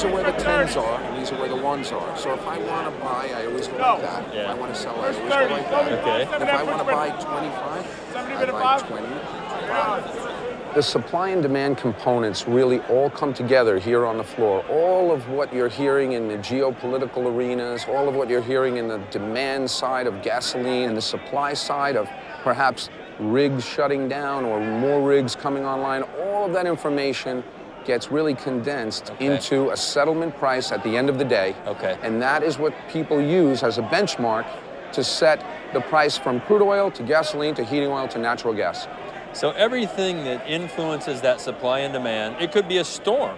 these are where the 10s are, and these are where the 1s are. So if I want to buy, I always go like that. Yeah. If I want to sell, I always go like that. Okay. And if I want to buy 25, I buy 20. The supply and demand components really all come together here on the floor. All of what you're hearing in the geopolitical arenas, all of what you're hearing in the demand side of gasoline and the supply side of perhaps rigs shutting down or more rigs coming online, all of that information gets really condensed into a settlement price at the end of the day. Okay. And that is what people use as a benchmark to set the price from crude oil to gasoline to heating oil to natural gas. So everything that influences that supply and demand, it could be a storm.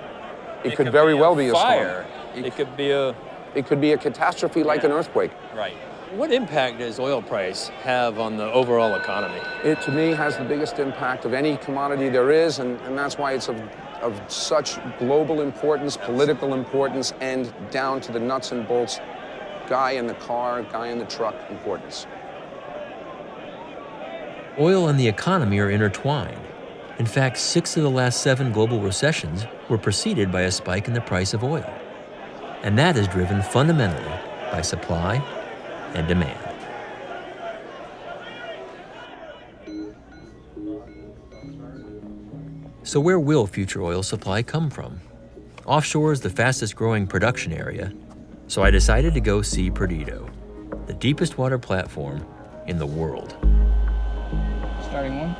It could very well be a fire. storm. It could be a... It could be a catastrophe like an earthquake. Right. What impact does oil price have on the overall economy? It, to me, has the biggest impact of any commodity there is, and that's why it's of such global importance, political importance, and down to the nuts and bolts, guy in the car, guy in the truck importance. Oil and the economy are intertwined. In fact, 6 of the last 7 global recessions were preceded by a spike in the price of oil. And that is driven fundamentally by supply and demand. So where will future oil supply come from? Offshore is the fastest growing production area, so I decided to go see Perdido, the deepest water platform in the world. Starting one.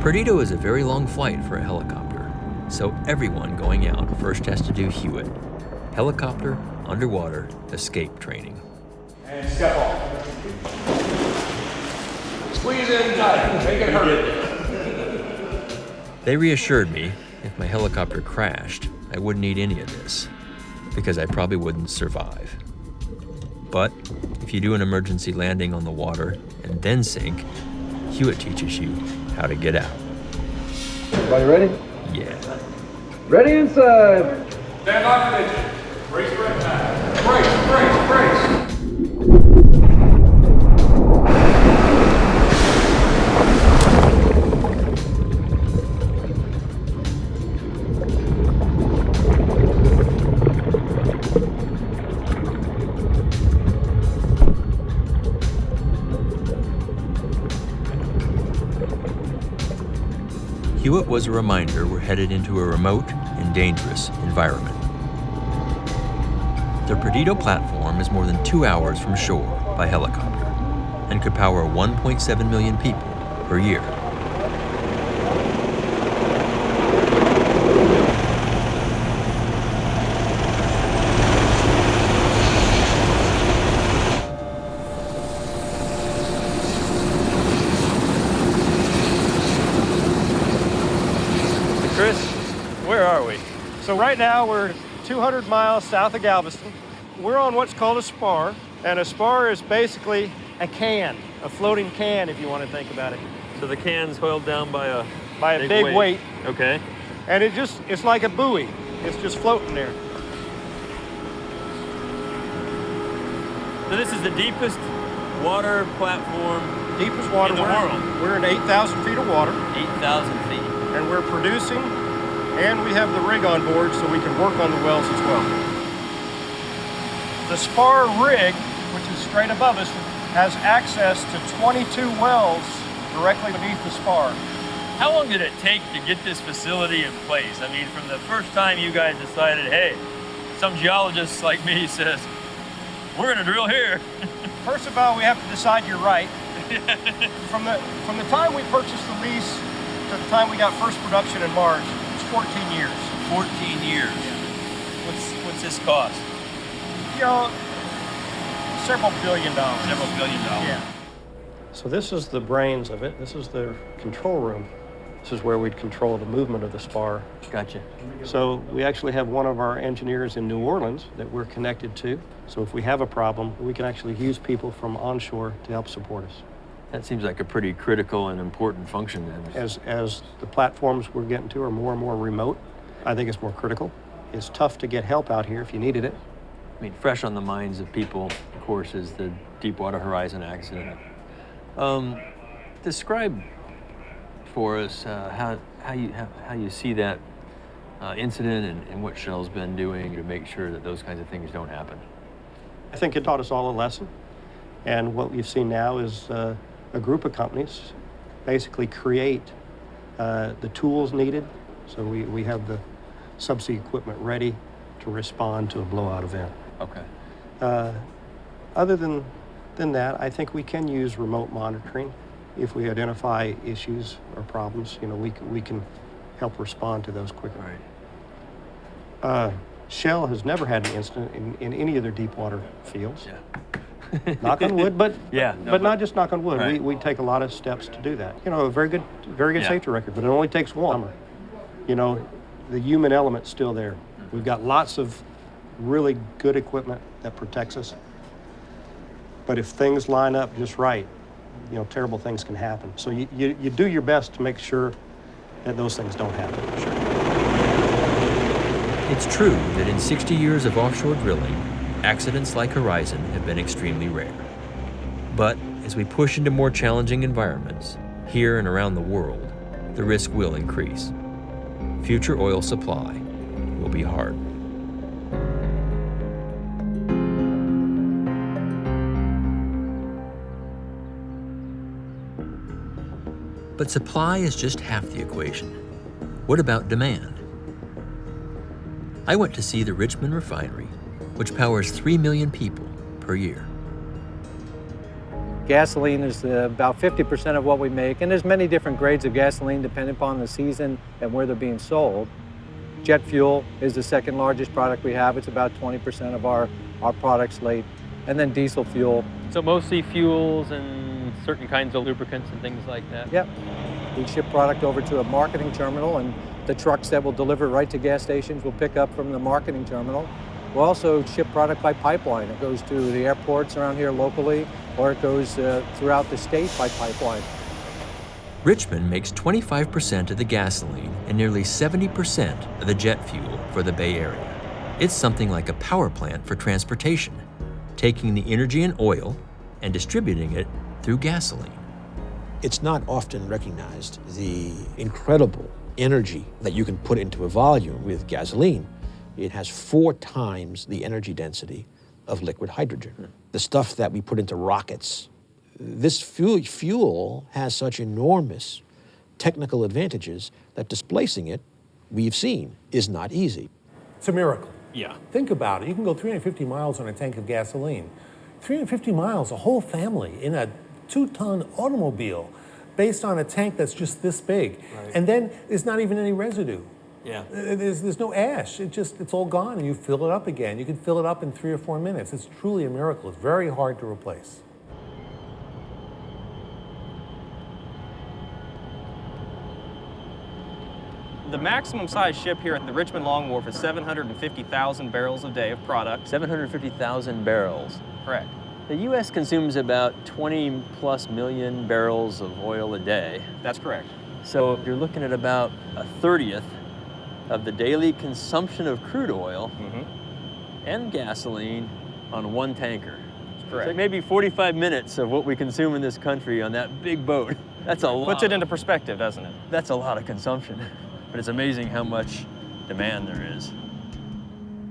Perdido is a very long flight for a helicopter, so everyone going out first has to do Hewitt, helicopter underwater escape training. And step off. Squeeze in tight, make it hurt. They reassured me if my helicopter crashed, I wouldn't need any of this, because I probably wouldn't survive. But if you do an emergency landing on the water and then sink, Hewitt teaches you how to get out. Everybody ready? Yeah. Ready inside. Stand on the engine. Brace for impact. Brace. Hewitt was a reminder we're headed into a remote and dangerous environment. The Perdido platform is more than 2 hours from shore by helicopter and could power 1.7 million people per year. Chris, where are we? So right now we're 200 miles south of Galveston. We're on what's called a spar, and a spar is basically a can, a floating can if you want to think about it. So the can's held down by a big weight. Okay. And it's like a buoy. It's just floating there. So this is the deepest water platform Deepest water in the world. We're in 8,000 feet of water, 8,000 feet. and we're producing, and we have the rig on board so we can work on the wells as well. The spar rig, which is straight above us, has access to 22 wells directly beneath the spar. How long did it take to get this facility in place? I mean, from the first time you guys decided, hey, some geologist like me says, we're gonna drill here. First of all, we have to decide you're right. From the time we purchased the lease to the time we got first production in March, it's 14 years. 14 years. What's this cost? You know, several billion dollars. Several billion dollars. Yeah. So this is the brains of it. This is the control room. This is where we'd control the movement of the spar. Gotcha. So we actually have one of our engineers in New Orleans that we're connected to. So if we have a problem, we can actually use people from onshore to help support us. That seems like a pretty critical and important function then. As the platforms we're getting to are more and more remote, I think it's more critical. It's tough to get help out here if you needed it. I mean, fresh on the minds of people, of course, is the Deepwater Horizon accident. Describe for us how you see that incident and what Shell's been doing to make sure that those kinds of things don't happen. I think it taught us all a lesson. And what we've seen now is a group of companies basically create the tools needed. So we have the subsea equipment ready to respond to a blowout event. Okay. Other than that, I think we can use remote monitoring. If we identify issues or problems, we can help respond to those quickly. Right. Shell has never had an incident in any of their deep water fields. Yeah. Knock on wood, but yeah, but not just knock on wood. Right. We take a lot of steps to do that. A very good Yeah. safety record, but it only takes one. The human element's still there. We've got lots of really good equipment that protects us. But if things line up just right, terrible things can happen. So you do your best to make sure that those things don't happen. It's true that in 60 years of offshore drilling, accidents like Horizon have been extremely rare. But as we push into more challenging environments, here and around the world, the risk will increase. Future oil supply will be hard. But supply is just half the equation. What about demand? I went to see the Richmond refinery, which powers 3 million people per year. Gasoline is about 50% of what we make, and there's many different grades of gasoline depending upon the season and where they're being sold. Jet fuel is the second largest product we have. It's about 20% of our product slate. And then diesel fuel. So mostly fuels and certain kinds of lubricants and things like that? Yep. We ship product over to a marketing terminal, and the trucks that will deliver right to gas stations will pick up from the marketing terminal. We'll also ship product by pipeline. It goes to the airports around here locally, or it goes throughout the state by pipeline. Richmond makes 25% of the gasoline and nearly 70% of the jet fuel for the Bay Area. It's something like a power plant for transportation, taking the energy and oil and distributing it through gasoline. It's not often recognized, the incredible energy that you can put into a volume with gasoline. It has 4 times the energy density of liquid hydrogen. The stuff that we put into rockets, this fuel has such enormous technical advantages that displacing it, we've seen, is not easy. It's a miracle. Yeah. Think about it. You can go 350 miles on a tank of gasoline. 350 miles, a whole family in a 2-ton automobile based on a tank that's just this big. Right. And then there's not even any residue. Yeah. There's no ash. It's all gone, and you fill it up again. You can fill it up in 3 or 4 minutes. It's truly a miracle. It's very hard to replace. The maximum size ship here at the Richmond Long Wharf is 750,000 barrels a day of product. 750,000 barrels. Correct. The U.S. consumes about 20 plus million barrels of oil a day. That's correct. So you're looking at about 1/30 of the daily consumption of crude oil and gasoline on one tanker. That's correct. So maybe 45 minutes of what we consume in this country on that big boat. That's a lot. Puts it into perspective, doesn't it? That's a lot of consumption. But it's amazing how much demand there is.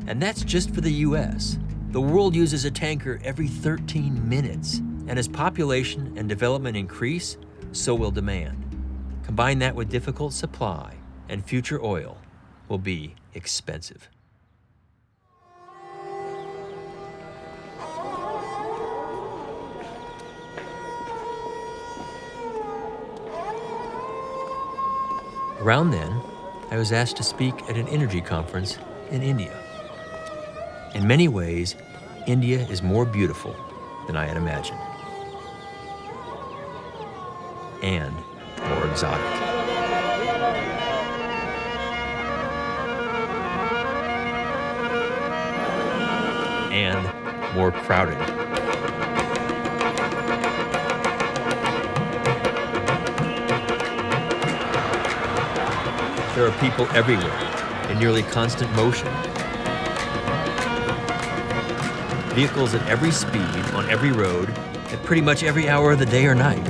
And that's just for the U.S. The world uses a tanker every 13 minutes. And as population and development increase, so will demand. Combine that with difficult supply, and future oil will be expensive. Around then, I was asked to speak at an energy conference in India. In many ways, India is more beautiful than I had imagined. And more exotic. And more crowded. There are people everywhere, in nearly constant motion. Vehicles at every speed, on every road, at pretty much every hour of the day or night.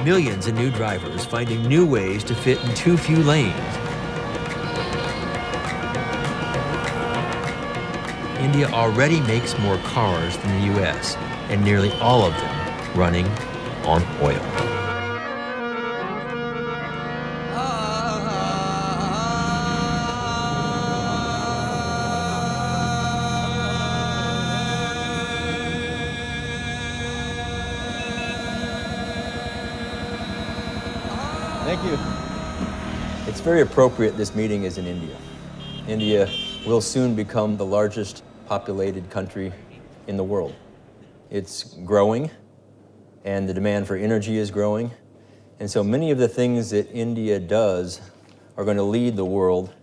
Millions of new drivers finding new ways to fit in too few lanes. India already makes more cars than the US, and nearly all of them running on oil. Thank you. It's very appropriate this meeting is in India. India will soon become the largest populated country in the world. It's growing, and the demand for energy is growing. And so many of the things that India does are going to lead the world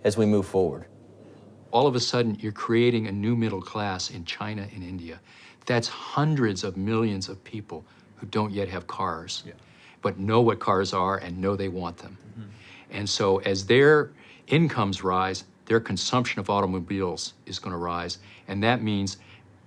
as we move forward. All of a sudden, you're creating a new middle class in China and India. That's hundreds of millions of people who don't yet have cars, but know what cars are and know they want them. And so as their incomes rise, their consumption of automobiles is going to rise, and that means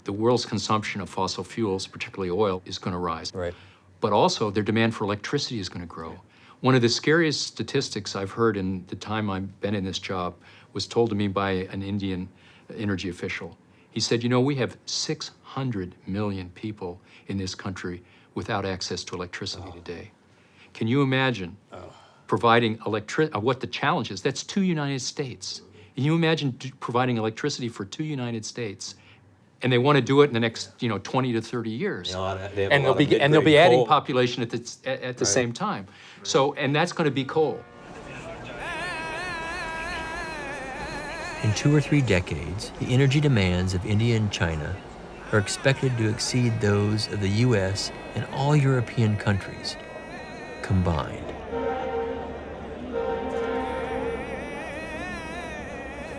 the world's consumption of fossil fuels, particularly oil, is going to rise. Right. But also their demand for electricity is going to grow. One of the scariest statistics I've heard in the time I've been in this job was told to me by an Indian energy official. He said, you know, we have 600 million people in this country without access to electricity today. Can you imagine providing what the challenge is? That's 2 United States. Can you imagine providing electricity for 2 United States? And they want to do it in the next, 20 to 30 years. And they'll be adding population at the same time. So, and that's going to be coal. In 2 or 3 decades, the energy demands of India and China are expected to exceed those of the US and all European countries combined.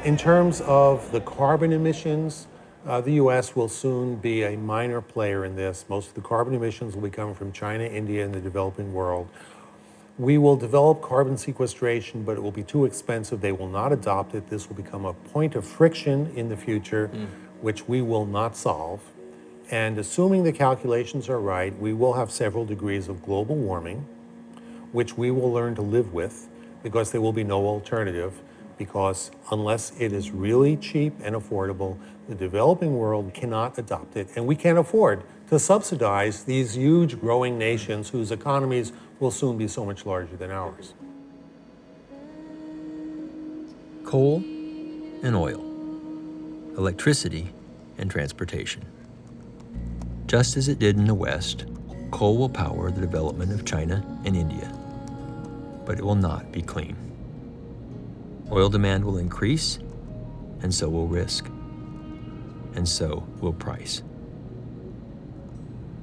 In terms of the carbon emissions, the US will soon be a minor player in this. Most of the carbon emissions will be coming from China, India, and the developing world. We will develop carbon sequestration, but it will be too expensive. They will not adopt it. This will become a point of friction in the future, which we will not solve. And assuming the calculations are right, we will have several degrees of global warming, which we will learn to live with because there will be no alternative. Because unless it is really cheap and affordable, the developing world cannot adopt it. And we can't afford to subsidize these huge growing nations whose economies will soon be so much larger than ours. Coal and oil, electricity and transportation. Just as it did in the West, coal will power the development of China and India, but it will not be clean. Oil demand will increase, and so will risk, and so will price.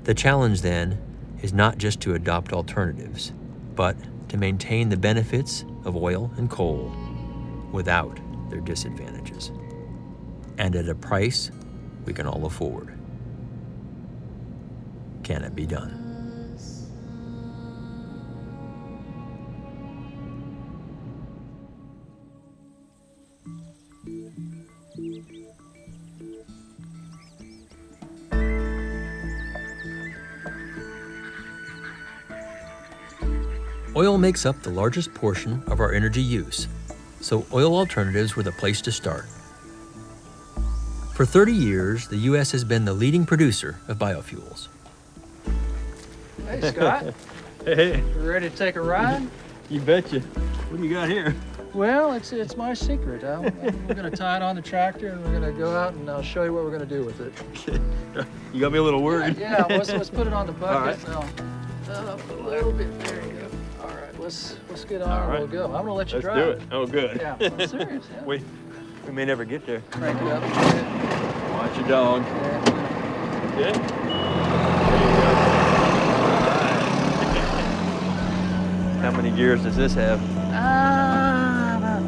The challenge then is not just to adopt alternatives, but to maintain the benefits of oil and coal without their disadvantages, and at a price we can all afford. Can it be done? Oil makes up the largest portion of our energy use, so oil alternatives were the place to start. For 30 years, the U.S. has been the leading producer of biofuels. Hey, Scott. Hey, You ready to take a ride? you betcha. What do you got here? Well, it's my secret. We're going to tie it on the tractor, and we're going to go out, and I'll show you what we're going to do with it. You got me a little worried. Yeah, let's put it on the bucket. All right. Now, up a little bit. There you go. All right, let's get on All and right. we'll go. I'm going to let you Let's drive. do it. Oh, good. Yeah, I'm serious. Yeah. We may never get there. Crank it up. Yeah. Watch your dog. Yeah. Good? How many gears does this have? About,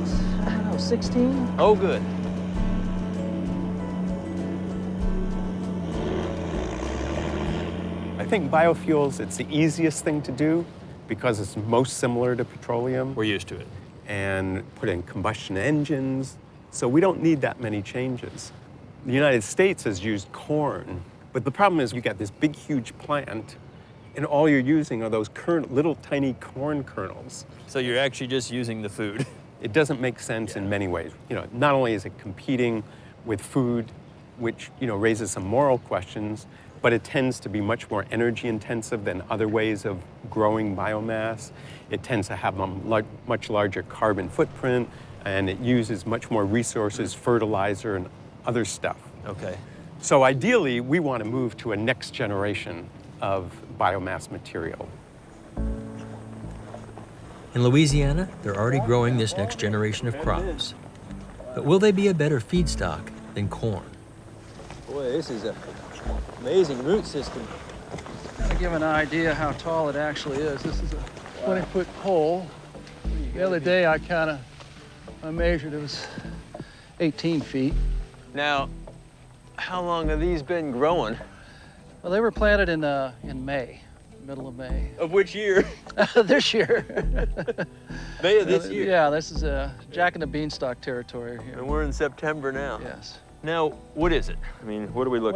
I don't know, 16? Oh, good. I think biofuels, it's the easiest thing to do because it's most similar to petroleum. We're used to it. And put in combustion engines. So we don't need that many changes. The United States has used corn, but the problem is you got this big, huge plant, and all you're using are those little tiny corn kernels. So you're actually just using the food. It doesn't make sense in many ways. You know, not only is it competing with food, which, you know, raises some moral questions, but it tends to be much more energy intensive than other ways of growing biomass. It tends to have a much larger carbon footprint, and it uses much more resources, fertilizer, and other stuff. Okay. So ideally, we want to move to a next generation of biomass material. In Louisiana, they're already growing this next generation of crops. But will they be a better feedstock than corn? Boy, this is an amazing root system. To give an idea how tall it actually is, this is a 20-foot pole. The other day I measured, it was 18 feet. Now, how long have these been growing? Well, they were planted in May, middle of May. Of which year? This year. May of this year? Yeah, this is Jack and the Beanstalk territory here. And we're in September now. Yes. Now, what is it? I mean, what are we looking at?